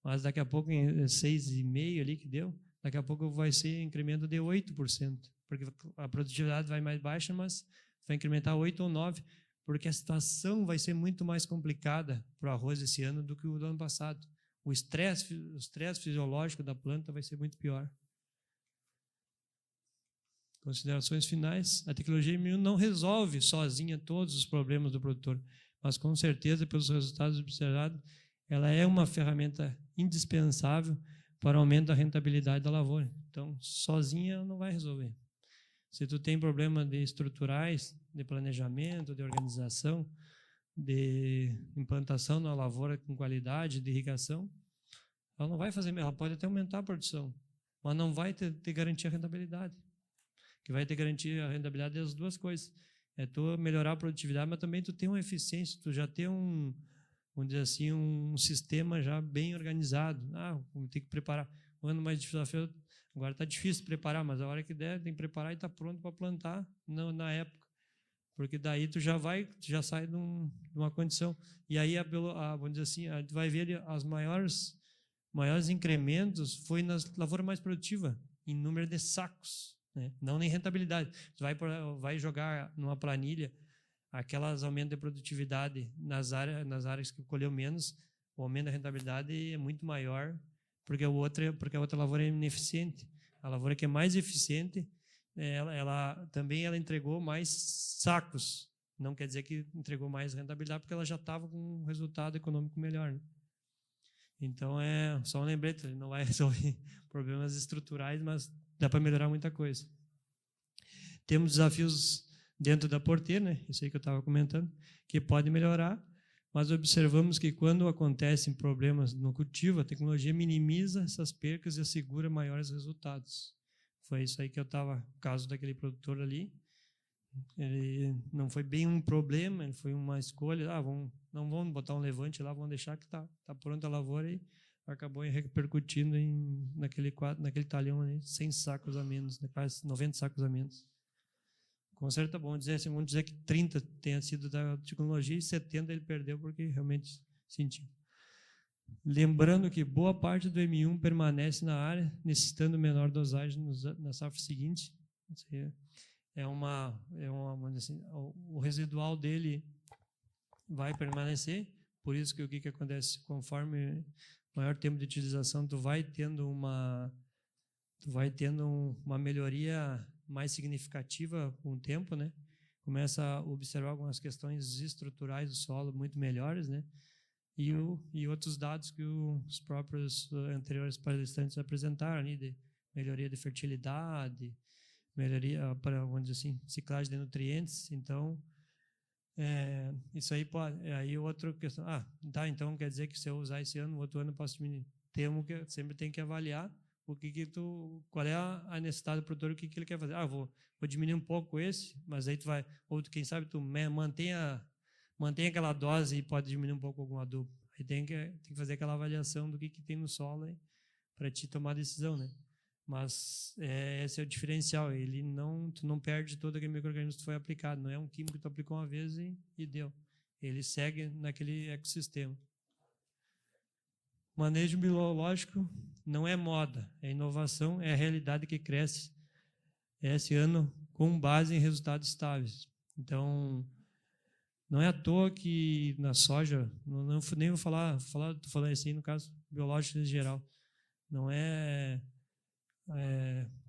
mas daqui a pouco em 6,5 ali que deu, daqui a pouco vai ser incremento de 8%, porque a produtividade vai mais baixa, mas vai incrementar 8 ou 9%, porque a situação vai ser muito mais complicada para o arroz esse ano do que o do ano passado. O estresse fisiológico da planta vai ser muito pior. Considerações finais. A tecnologia não resolve sozinha todos os problemas do produtor, mas com certeza, pelos resultados observados, ela é uma ferramenta indispensável para o aumento da rentabilidade da lavoura. Então, sozinha ela não vai resolver. Se tu tem problemas estruturais, de planejamento, de organização, de implantação na lavoura com qualidade, de irrigação, ela não vai fazer, ela pode até aumentar a produção, mas não vai ter garantir a rentabilidade. O que vai ter garantir a rentabilidade é as duas coisas. É tu melhorar a produtividade, mas também tu ter uma eficiência, tu já ter vamos dizer assim, um sistema já bem organizado. Vamos ter que preparar. O ano mais desafio, agora está difícil preparar, mas a hora que der, tem que preparar e está pronto para plantar na época. Porque daí tu já sai de uma condição. E aí, vamos dizer assim, tu vai ver as maiores incrementos foi nas lavouras mais produtivas, em número de sacos, né? Não nem rentabilidade. Tu vai jogar numa planilha aquelas aumentos de produtividade nas áreas que colheu menos, o aumento da rentabilidade é muito maior, porque a outra lavoura é ineficiente. A lavoura que é mais eficiente, ela também entregou mais sacos. Não quer dizer que entregou mais rentabilidade, porque ela já estava com um resultado econômico melhor, né? Então, é só um lembrete, não vai resolver problemas estruturais, mas dá para melhorar muita coisa. Temos desafios dentro da porteira, né? Isso aí que eu estava comentando, que pode melhorar, mas observamos que quando acontecem problemas no cultivo, a tecnologia minimiza essas percas e assegura maiores resultados. Foi isso aí que eu estava, no caso daquele produtor ali, ele não foi bem um problema, ele foi uma escolha, não vamos botar um levante lá, vamos deixar que tá pronta a lavoura, e acabou repercutindo naquele talhão ali, 100 sacos a menos, né, quase 90 sacos a menos. Com certeza, vamos dizer que 30 tenha sido da tecnologia e 70 ele perdeu porque realmente sentiu. Lembrando que boa parte do M1 permanece na área, necessitando menor dosagem na safra seguinte. Vamos dizer assim, o residual dele vai permanecer, por isso que o que acontece, conforme maior tempo de utilização, tu vai tendo uma melhoria mais significativa com o tempo, né? Começa a observar algumas questões estruturais do solo muito melhores, né? E outros dados que os próprios anteriores palestrantes apresentaram ali, de melhoria de fertilidade, melhoria para, vamos dizer assim, ciclagem de nutrientes. Então, isso aí pode... Aí outra questão, então quer dizer que se eu usar esse ano, no outro ano eu posso diminuir. sempre tem que avaliar qual é a necessidade do produtor, o que ele quer fazer. Vou diminuir um pouco esse, mas aí quem sabe tu mantém aquela dose e pode diminuir um pouco algum adubo. Aí tem que fazer aquela avaliação do que tem no solo para te tomar a decisão, né? Mas esse é o diferencial. Tu não perde todo aquele micro-organismo que foi aplicado. Não é um químico que tu aplicou uma vez e deu. Ele segue naquele ecossistema. Manejo biológico não é moda, é inovação, é a realidade que cresce esse ano com base em resultados estáveis. Então, não é à toa que na soja, nem vou estou falando assim no caso biológico em geral, não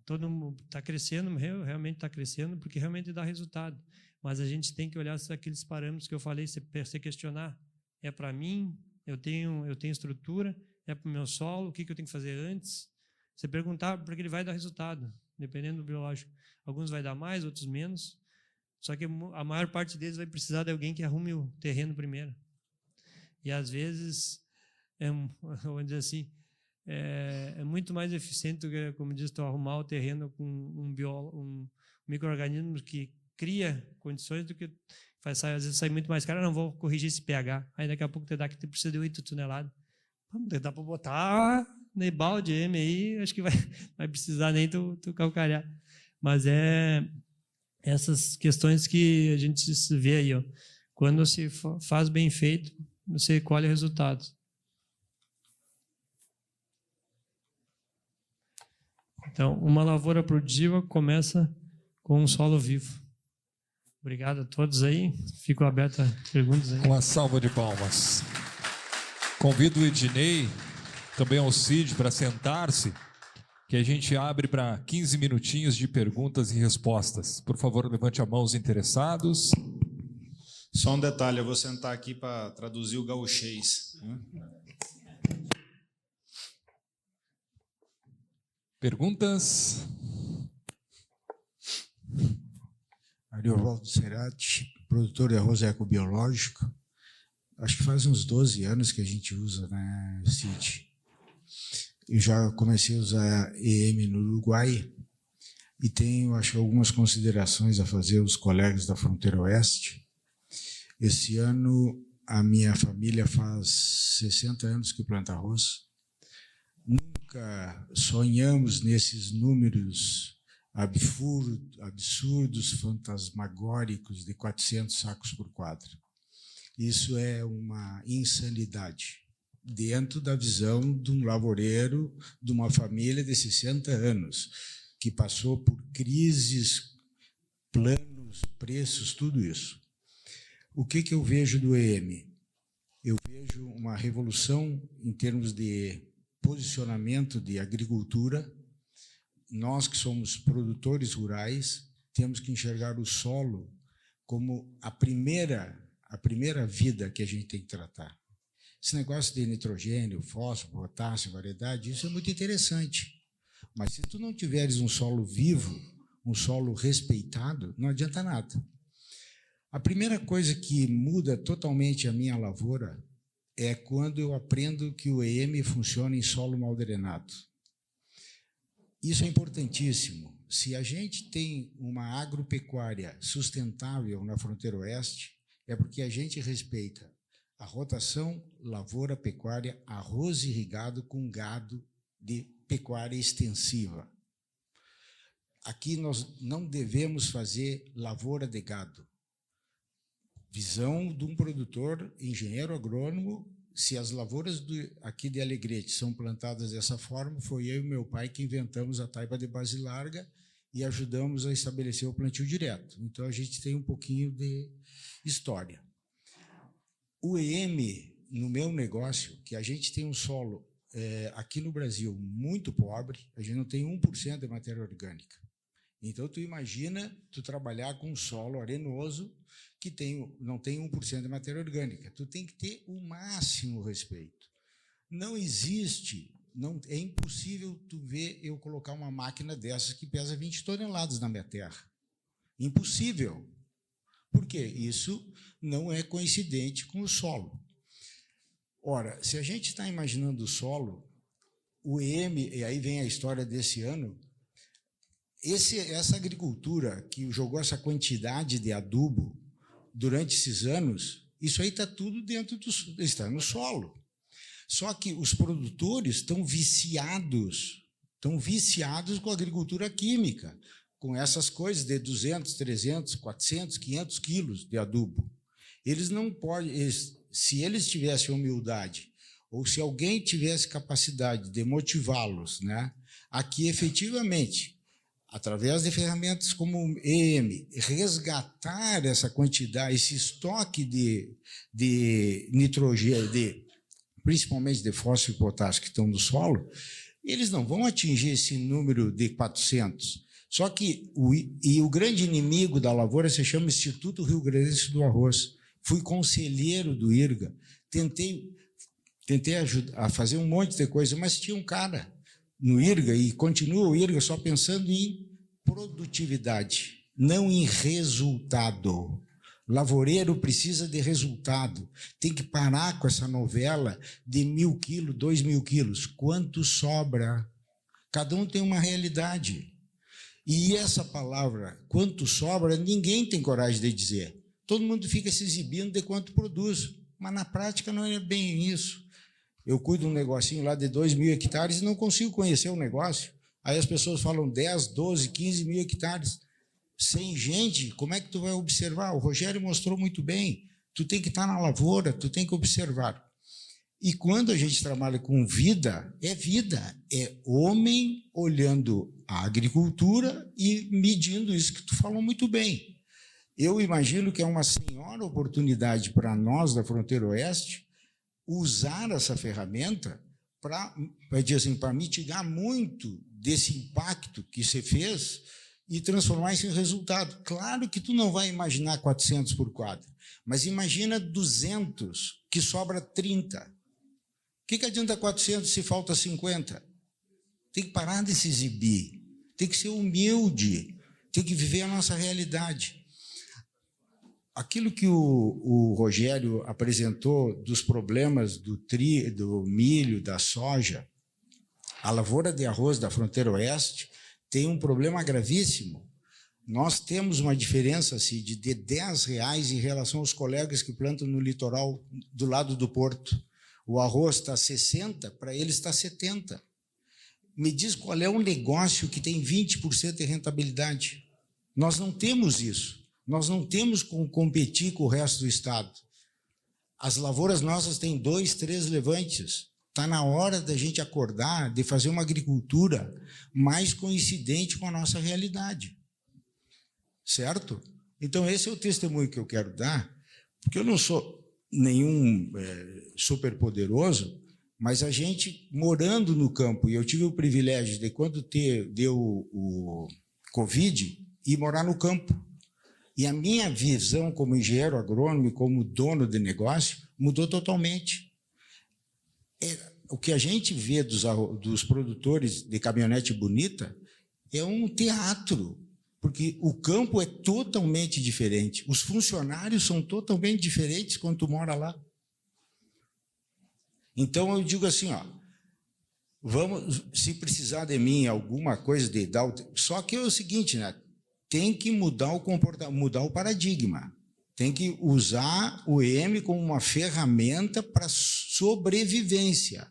todo mundo está crescendo, realmente está crescendo, porque realmente dá resultado. Mas a gente tem que olhar aqueles parâmetros que eu falei, você questionar, é para mim, eu tenho estrutura, é para o meu solo, o que eu tenho que fazer antes? Você perguntar, porque ele vai dar resultado, dependendo do biológico. Alguns vai dar mais, outros menos, só que a maior parte deles vai precisar de alguém que arrume o terreno primeiro. E às vezes, vamos dizer assim, é muito mais eficiente, como diz, tu arrumar o terreno com um micro-organismo que cria condições do que às vezes sai muito mais caro. Não vou corrigir esse pH, aí daqui a pouco tu precisa de 8 toneladas. Dá para botar nem balde aí, acho que vai precisar nem tu calcalhar. Mas essas questões que a gente se vê aí, ó. Quando se faz bem feito, você colhe resultados. Então, uma lavoura produtiva começa com um solo vivo. Obrigado a todos aí. Fico aberto a perguntas aí. Uma salva de palmas. Convido o Ednei, também ao Cid, para sentar-se, que a gente abre para 15 minutinhos de perguntas e respostas. Por favor, levante a mão os interessados. Só um detalhe, eu vou sentar aqui para traduzir o gauchês. Perguntas? Ariovaldo Cerati, produtor de arroz ecobiológico. Acho que faz uns 12 anos que a gente usa, né, Cid? Eu já comecei a usar EM no Uruguai e tenho, acho que, algumas considerações a fazer aos colegas da fronteira oeste. Esse ano, a minha família faz 60 anos que planta arroz. Nunca sonhamos nesses números absurdos, fantasmagóricos de 400 sacos por quadra. Isso é uma insanidade, dentro da visão de um lavoureiro, de uma família de 60 anos, que passou por crises, planos, preços, tudo isso. O que eu vejo do EM? Eu vejo uma revolução em termos de posicionamento de agricultura. Nós que somos produtores rurais, temos que enxergar o solo como a primeira vida que a gente tem que tratar. Esse negócio de nitrogênio, fósforo, potássio, variedade, isso é muito interessante. Mas se tu não tiveres um solo vivo, um solo respeitado, não adianta nada. A primeira coisa que muda totalmente a minha lavoura é quando eu aprendo que o EM funciona em solo mal drenado. Isso é importantíssimo. Se a gente tem uma agropecuária sustentável na fronteira oeste, é porque a gente respeita a rotação lavoura-pecuária, arroz irrigado com gado de pecuária extensiva. Aqui nós não devemos fazer lavoura de gado. Visão de um produtor, engenheiro agrônomo, se as lavouras aqui de Alegrete são plantadas dessa forma, foi eu e meu pai que inventamos a taipa de base larga e ajudamos a estabelecer o plantio direto. Então, a gente tem um pouquinho de história. O EM, no meu negócio, que a gente tem um solo aqui no Brasil muito pobre, a gente não tem 1% de matéria orgânica. Então, tu imagina tu trabalhar com um solo arenoso que não tem 1% de matéria orgânica. Tu tem que ter o máximo respeito. Não existe, é impossível tu ver eu colocar uma máquina dessas que pesa 20 toneladas na minha terra. Impossível. Por quê? Isso não é coincidente com o solo. Ora, se a gente está imaginando o solo, o EM, e aí vem a história desse ano, essa agricultura que jogou essa quantidade de adubo durante esses anos, isso aí está tudo está no solo. Só que os produtores estão viciados com a agricultura química, com essas coisas de 200, 300, 400, 500 quilos de adubo. Eles não podem, se eles tivessem humildade, ou se alguém tivesse capacidade de motivá-los, né, a que efetivamente, através de ferramentas como o EM, resgatar essa quantidade, esse estoque de nitrogênio, principalmente de fósforo e potássio que estão no solo, eles não vão atingir esse número de 400. Só que o grande inimigo da lavoura se chama Instituto Rio Grandense do Arroz. Fui conselheiro do IRGA, tentei ajudar a fazer um monte de coisa, mas tinha um cara no IRGA, e continua o IRGA só pensando em produtividade, não em resultado. Lavoureiro precisa de resultado. Tem que parar com essa novela de 1.000 quilos, 2.000 quilos. Quanto sobra? Cada um tem uma realidade. E essa palavra, quanto sobra, ninguém tem coragem de dizer. Todo mundo fica se exibindo de quanto produz. Mas na prática não é bem isso. Eu cuido de um negocinho lá de 2.000 hectares e não consigo conhecer o negócio. Aí as pessoas falam 10, 12, 15 mil hectares. Sem gente, como é que tu vai observar? O Rogério mostrou muito bem. Tu tem que estar na lavoura, tu tem que observar. E quando a gente trabalha com vida. É homem olhando a agricultura e medindo isso que tu falou muito bem. Eu imagino que é uma senhora oportunidade para nós da Fronteira Oeste usar essa ferramenta para mitigar muito desse impacto que você fez e transformar isso em resultado. Claro que tu não vai imaginar 400 por quadra, mas imagina 200, que sobra 30. O que adianta 400 se falta 50? Tem que parar de se exibir, tem que ser humilde, tem que viver a nossa realidade. Aquilo que o Rogério apresentou dos problemas do milho, da soja, a lavoura de arroz da Fronteira Oeste tem um problema gravíssimo. Nós temos uma diferença assim, de R$10 em relação aos colegas que plantam no litoral do lado do porto. O arroz está 60, para eles está 70. Me diz qual é um negócio que tem 20% de rentabilidade. Nós não temos isso. Nós não temos como competir com o resto do estado. As lavouras nossas têm 2, 3 levantes. Está na hora da gente acordar, de fazer uma agricultura mais coincidente com a nossa realidade. Certo? Então, esse é o testemunho que eu quero dar, porque eu não sou nenhum superpoderoso, mas a gente, morando no campo, e eu tive o privilégio de, quando deu o Covid, ir morar no campo. E a minha visão como engenheiro agrônomo e como dono de negócio mudou totalmente. O que a gente vê dos produtores de caminhonete bonita é um teatro, porque o campo é totalmente diferente. Os funcionários são totalmente diferentes quando tu mora lá. Então, eu digo assim, ó, vamos, se precisar de mim alguma coisa de dar... Só que é o seguinte, né? Tem que mudar o comportamento, mudar o paradigma. Tem que usar o EM como uma ferramenta para sobrevivência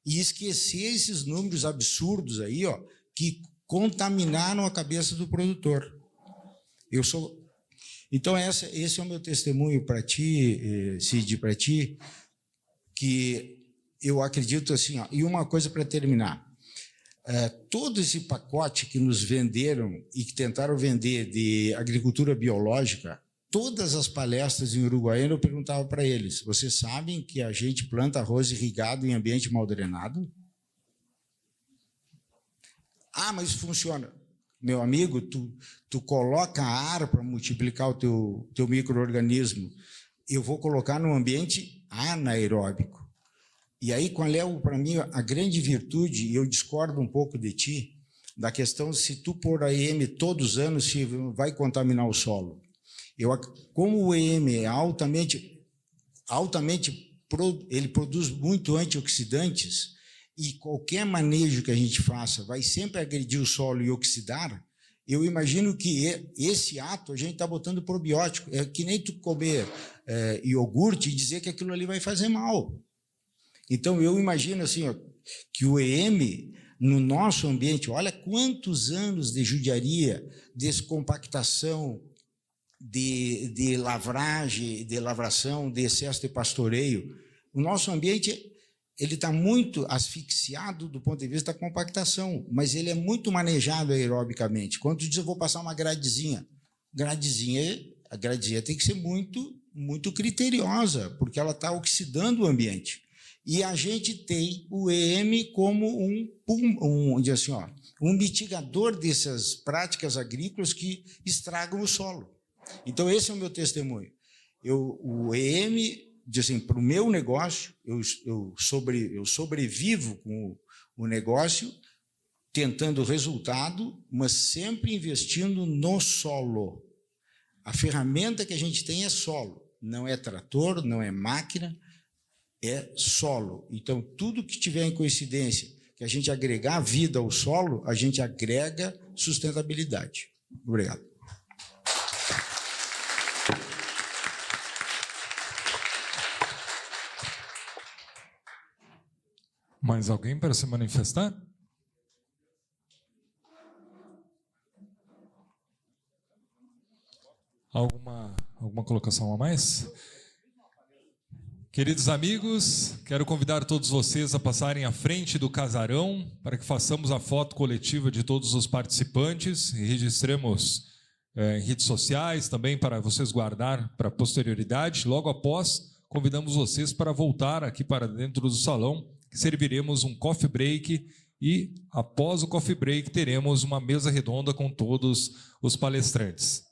e esquecer esses números absurdos aí, ó, que contaminaram a cabeça do produtor. Então esse é o meu testemunho para ti, Cid, para ti, que eu acredito assim, ó, e uma coisa para terminar. Todo esse pacote que nos venderam e que tentaram vender de agricultura biológica, todas as palestras em Uruguaiana eu perguntava para eles, vocês sabem que a gente planta arroz irrigado em ambiente mal drenado? Ah, mas funciona. Meu amigo, tu coloca ar para multiplicar o teu micro-organismo. Eu vou colocar num ambiente anaeróbico. E aí, qual é, para mim, a grande virtude, e eu discordo um pouco de ti, da questão se tu pôr a EM todos os anos, se vai contaminar o solo. Como o EM é altamente ele produz muito antioxidantes, e qualquer manejo que a gente faça vai sempre agredir o solo e oxidar, eu imagino que esse ato a gente está botando probiótico. É que nem tu comer iogurte e dizer que aquilo ali vai fazer mal. Então, eu imagino assim, ó, que o EM, no nosso ambiente, olha quantos anos de judiaria, descompactação, de lavragem, de lavração, de excesso de pastoreio. O nosso ambiente ele está muito asfixiado do ponto de vista da compactação, mas ele é muito manejado aerobicamente. Quando tu diz, eu vou passar uma gradezinha, a gradezinha tem que ser muito, muito criteriosa, porque ela está oxidando o ambiente. E a gente tem o EM como um mitigador dessas práticas agrícolas que estragam o solo. Então, esse é o meu testemunho. O EM, assim, para o meu negócio, eu sobrevivo com o negócio, tentando resultado, mas sempre investindo no solo. A ferramenta que a gente tem é solo, não é trator, não é máquina, é solo. Então, tudo que tiver em coincidência, que a gente agregar vida ao solo, a gente agrega sustentabilidade. Obrigado. Mais alguém para se manifestar? Alguma colocação a mais? Queridos amigos, quero convidar todos vocês a passarem à frente do casarão para que façamos a foto coletiva de todos os participantes e registremos em redes sociais também para vocês guardar para a posterioridade. Logo após, convidamos vocês para voltar aqui para dentro do salão, que serviremos um coffee break e após o coffee break teremos uma mesa redonda com todos os palestrantes.